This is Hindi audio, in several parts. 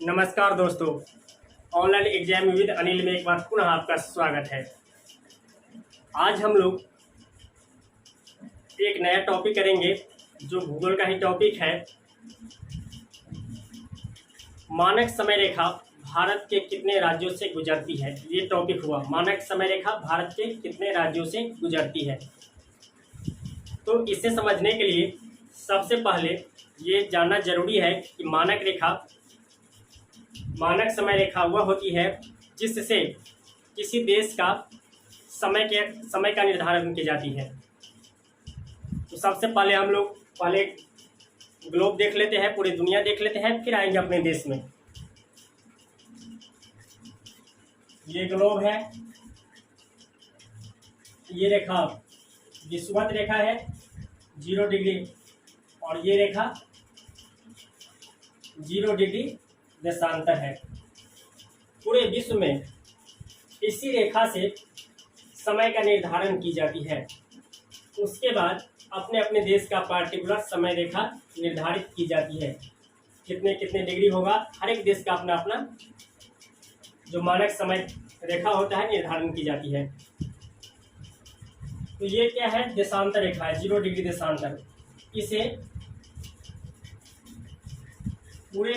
नमस्कार दोस्तों, ऑनलाइन एग्जाम विद अनिल में एक बार पुनः आपका स्वागत है। आज हम लोग एक नया टॉपिक करेंगे जो भूगोल का ही टॉपिक है। मानक समय रेखा भारत के कितने राज्यों से गुजरती है, ये टॉपिक हुआ। मानक समय रेखा भारत के कितने राज्यों से गुजरती है। तो इसे समझने के लिए सबसे पहले ये जानना जरूरी है कि मानक समय रेखा वह होती है जिससे किसी देश का समय का निर्धारण की जाती है। तो सबसे पहले हम लोग ग्लोब देख लेते हैं, पूरी दुनिया देख लेते हैं, फिर आएंगे अपने देश में। ये ग्लोब है, ये रेखा विषुवत रेखा है 0 डिग्री, और ये रेखा 0 डिग्री देशांतर है। पूरे विश्व में इसी रेखा से समय का निर्धारण की जाती है। उसके बाद अपने अपने देश का पार्टिकुलर समय रेखा निर्धारित की जाती है, कितने कितने डिग्री होगा। हर एक देश का अपना अपना जो मानक समय रेखा होता है निर्धारण की जाती है। तो ये क्या है, देशांतर रेखा है 0 डिग्री देशांतर। इसे पूरे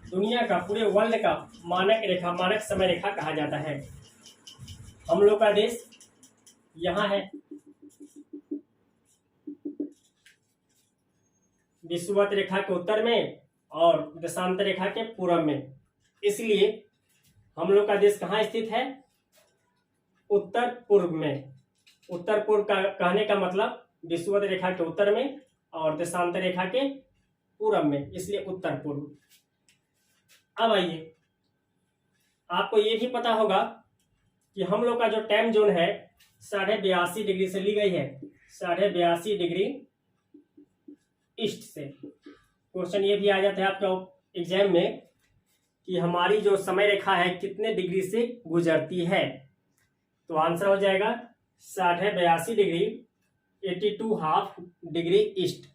दुनिया का, पूरे वर्ल्ड का मानक रेखा, मानक समय रेखा कहा जाता है। हम लोग का देश यहाँ है, विषुवत रेखा के उत्तर में और देशांतर रेखा के पूर्व में। इसलिए हम लोग का देश कहाँ स्थित है, उत्तर पूर्व में। उत्तर पूर्व का कहने का मतलब विषुवत रेखा के उत्तर में और देशांतर रेखा के पूर्व में, इसलिए उत्तर पूर्व। अब आइए, आपको ये भी पता होगा कि हम लोग का जो टाइम जोन है 82.5 डिग्री से ली गई है, 82.5 डिग्री ईस्ट से। क्वेश्चन ये भी आ जाता है आपका एग्जाम में कि हमारी जो समय रेखा है कितने डिग्री से गुजरती है। तो आंसर हो जाएगा 82.5 डिग्री 82.5 डिग्री ईस्ट।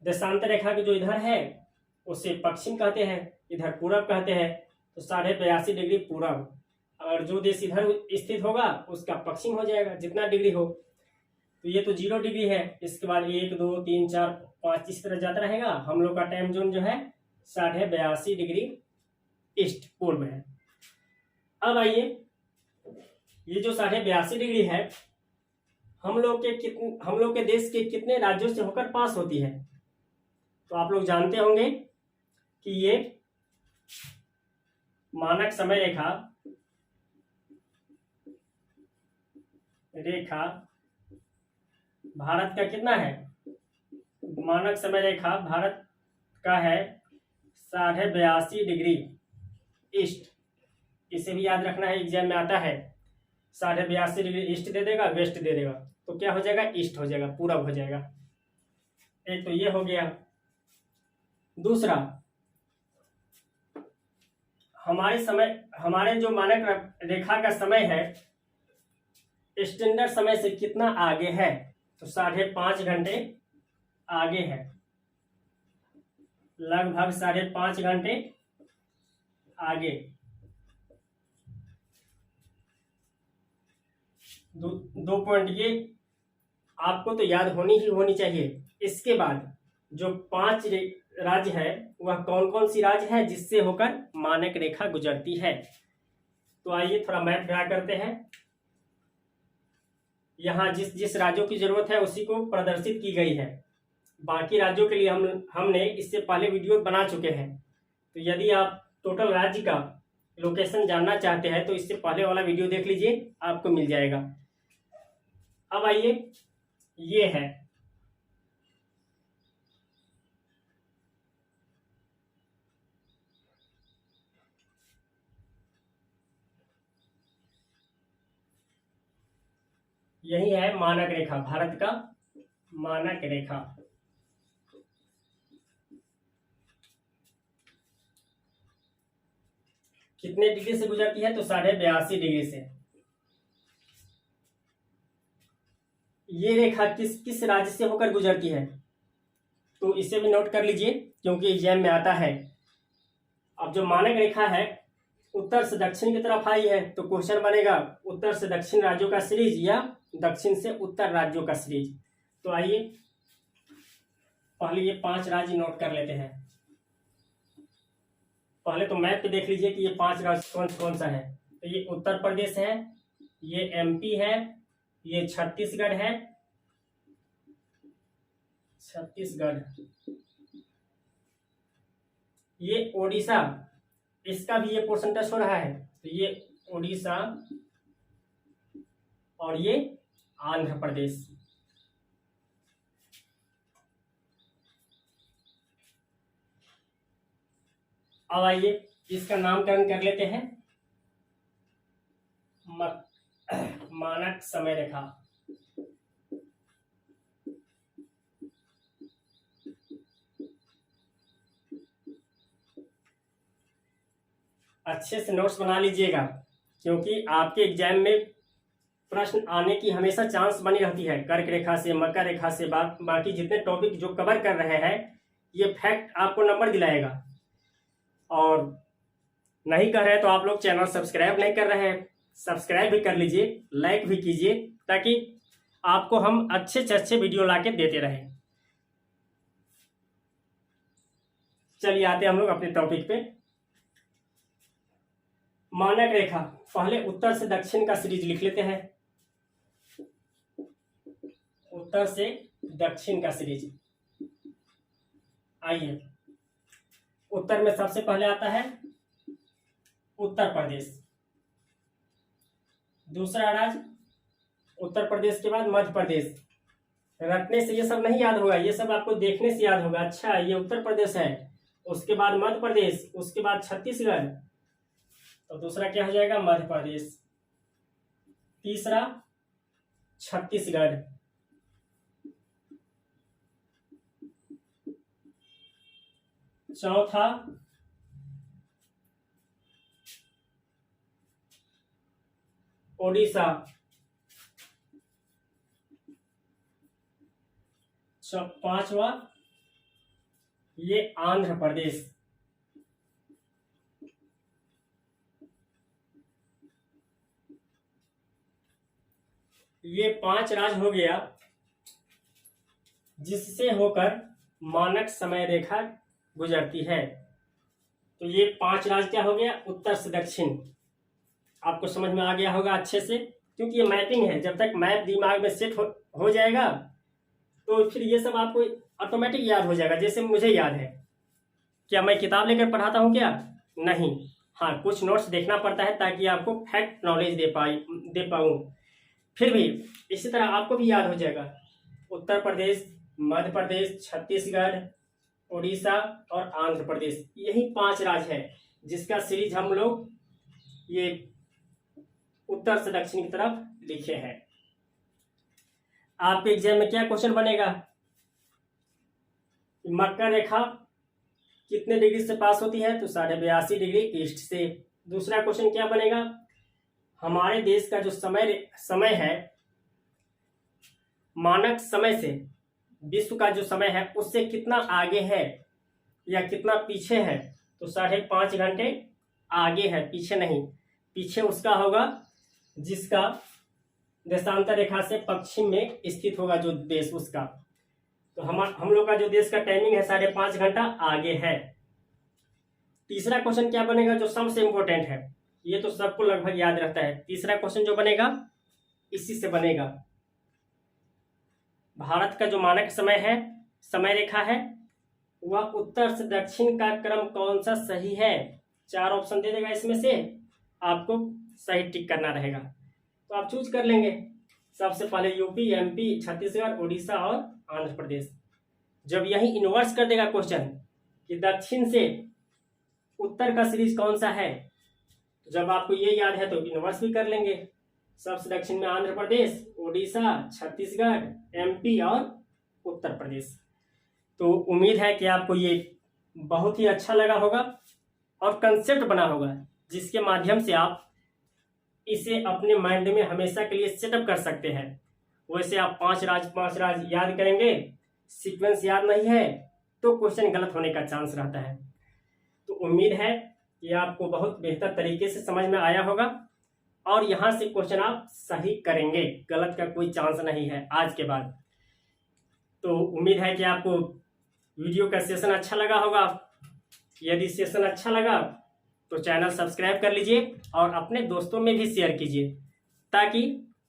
देशांतर रेखा के जो इधर है उसे पश्चिम कहते हैं, इधर पूरब कहते हैं। तो 82.5 डिग्री पूरब, और जो देश इधर स्थित होगा उसका पश्चिम हो जाएगा, जितना डिग्री हो। तो ये तो 0 डिग्री है। इसके बाद 1 2 3 4 5 इस तरह जाता रहेगा। हम लोग का टाइम जोन जो है 82.5 डिग्री ईस्ट पूर्व है। अब आइए, ये जो 82.5 डिग्री है हम लोग के देश के कितने राज्यों से होकर पास होती है। तो आप लोग जानते होंगे कि ये मानक समय रेखा भारत का कितना है, मानक समय रेखा भारत का है 82.5 डिग्री ईस्ट। इसे भी याद रखना है, एग्जाम में आता है। 82.5 डिग्री ईस्ट दे देगा, वेस्ट दे देगा, तो क्या हो जाएगा, ईस्ट हो जाएगा, पूरब हो जाएगा। एक तो ये हो गया। दूसरा, हमारे जो मानक रेखा का समय है स्टैंडर्ड समय से कितना आगे है। तो 5.5 घंटे आगे है, लगभग 5.5 घंटे आगे। दो पॉइंट ये आपको तो याद होनी चाहिए। इसके बाद जो 5 राज्य है वह कौन कौन सी राज्य है जिससे होकर मानक रेखा गुजरती है। तो आइए थोड़ा मैप ड्रा करते हैं। यहाँ जिस राज्यों की जरूरत है उसी को प्रदर्शित की गई है। बाकी राज्यों के लिए हमने इससे पहले वीडियो बना चुके हैं। तो यदि आप टोटल राज्य का लोकेशन जानना चाहते हैं तो इससे पहले वाला वीडियो देख लीजिए, आपको मिल जाएगा। अब आइए, ये है यही है मानक रेखा, भारत का मानक रेखा। कितने डिग्री से गुजरती है, तो 82.5 डिग्री से। ये रेखा किस राज्य से होकर गुजरती है, तो इसे भी नोट कर लीजिए क्योंकि एग्जाम में आता है। अब जो मानक रेखा है उत्तर से दक्षिण की तरफ आई है, तो क्वेश्चन बनेगा उत्तर से दक्षिण राज्यों का सीरीज या दक्षिण से उत्तर राज्यों का सीरीज। तो आइए पहले ये 5 राज्य नोट कर लेते हैं। पहले तो मैप पे देख लीजिए कि ये 5 राज्य कौन कौन सा है। तो ये उत्तर प्रदेश है, ये एमपी है, ये छत्तीसगढ़ है, ये ओडिशा, इसका भी ये पोर्शन टच हो रहा है, तो ये ओडिशा, और ये आंध्र प्रदेश। अब आइए इसका नामकरण कर लेते हैं। मानक समय रेखा। अच्छे से नोट्स बना लीजिएगा, क्योंकि आपके एग्जाम में प्रश्न आने की हमेशा चांस बनी रहती है। कर्क रेखा से, मकर रेखा से, बाकी जितने टॉपिक जो कवर कर रहे हैं, ये फैक्ट आपको नंबर दिलाएगा। और नहीं कर रहे तो आप लोग चैनल सब्सक्राइब नहीं कर रहे हैं, सब्सक्राइब भी कर लीजिए, लाइक भी कीजिए, ताकि आपको हम अच्छे से अच्छे वीडियो लाके देते रहें। चलिए आते हैं हम लोग अपने टॉपिक पे। मानक रेखा, पहले उत्तर से दक्षिण का सीरीज लिख लेते हैं। उत्तर से दक्षिण का सीरीज। आइए, उत्तर में सबसे पहले आता है उत्तर प्रदेश, दूसरा राज्य उत्तर प्रदेश के बाद मध्य प्रदेश। रटने से ये सब नहीं याद होगा, ये सब आपको देखने से याद होगा। अच्छा, ये उत्तर प्रदेश है, उसके बाद मध्य प्रदेश, उसके बाद छत्तीसगढ़, तो दूसरा क्या हो जाएगा? मध्य प्रदेश। तीसरा छत्तीसगढ़, चौथा ओडिशा, पांचवा ये आंध्र प्रदेश, ये 5 राज्य हो गया जिससे होकर मानक समय रेखा गुजरती है। तो ये 5 राज्य क्या हो गया? उत्तर से दक्षिण। आपको समझ में आ गया होगा अच्छे से, क्योंकि ये मैपिंग है। जब तक मैप दिमाग में सेट हो जाएगा तो फिर ये सब आपको ऑटोमेटिक याद हो जाएगा। जैसे मुझे याद है, क्या मैं किताब लेकर पढ़ाता हूँ क्या? नहीं, हाँ, कुछ नोट्स देखना पड़ता है ताकि आपको फैक्ट नॉलेज दे पाऊँ। फिर भी इसी तरह आपको भी याद हो जाएगा। उत्तर प्रदेश, मध्य प्रदेश, छत्तीसगढ़, उड़ीसा और आंध्र प्रदेश, यही 5 राज्य है जिसका सीरीज हम लोग ये उत्तर से दक्षिण की तरफ लिखे हैं। आपके एग्जाम में क्या क्वेश्चन बनेगा? मकर रेखा कितने डिग्री से पास होती है? तो 82.5 डिग्री ईस्ट से। दूसरा क्वेश्चन क्या बनेगा? हमारे देश का जो समय है, मानक समय से विश्व का जो समय है उससे कितना आगे है या कितना पीछे है? तो 5.5 घंटे आगे है, पीछे नहीं। पीछे उसका होगा जिसका देशांतर रेखा से पश्चिम में स्थित होगा जो देश, उसका। तो हम लोग का जो देश का टाइमिंग है 5.5 घंटा आगे है। तीसरा क्वेश्चन क्या बनेगा जो सबसे इंपॉर्टेंट है? ये तो सबको लगभग याद रहता है। तीसरा क्वेश्चन जो बनेगा इसी से बनेगा। भारत का जो मानक समय है, समय रेखा है, वह उत्तर से दक्षिण का क्रम कौन सा सही है? 4 ऑप्शन दे देगा, इसमें से आपको सही टिक करना रहेगा। तो आप चूज कर लेंगे। सबसे पहले यूपी, एमपी, छत्तीसगढ़, उड़ीसा और आंध्र प्रदेश। जब यही इन्वर्स कर देगा क्वेश्चन कि दक्षिण से उत्तर का सीरीज कौन सा है, तो जब आपको ये याद है तो इन्वर्स भी कर लेंगे। सबसे दक्षिण में आंध्र प्रदेश, उड़ीसा, छत्तीसगढ़, एमपी और उत्तर प्रदेश। तो उम्मीद है कि आपको ये बहुत ही अच्छा लगा होगा और कंसेप्ट बना होगा, जिसके माध्यम से आप इसे अपने माइंड में हमेशा के लिए सेटअप कर सकते हैं। वैसे आप 5 राज्य याद करेंगे, सीक्वेंस याद नहीं है तो क्वेश्चन गलत होने का चांस रहता है। तो उम्मीद है ये आपको बहुत बेहतर तरीके से समझ में आया होगा और यहाँ से क्वेश्चन आप सही करेंगे, गलत का कोई चांस नहीं है आज के बाद। तो उम्मीद है कि आपको वीडियो का सेशन अच्छा लगा होगा। यदि सेशन अच्छा लगा तो चैनल सब्सक्राइब कर लीजिए और अपने दोस्तों में भी शेयर कीजिए ताकि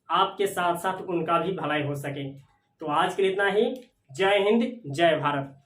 आपके साथ साथ उनका भी भलाई हो सके। तो आज के लिए इतना ही। जय हिंद, जय भारत।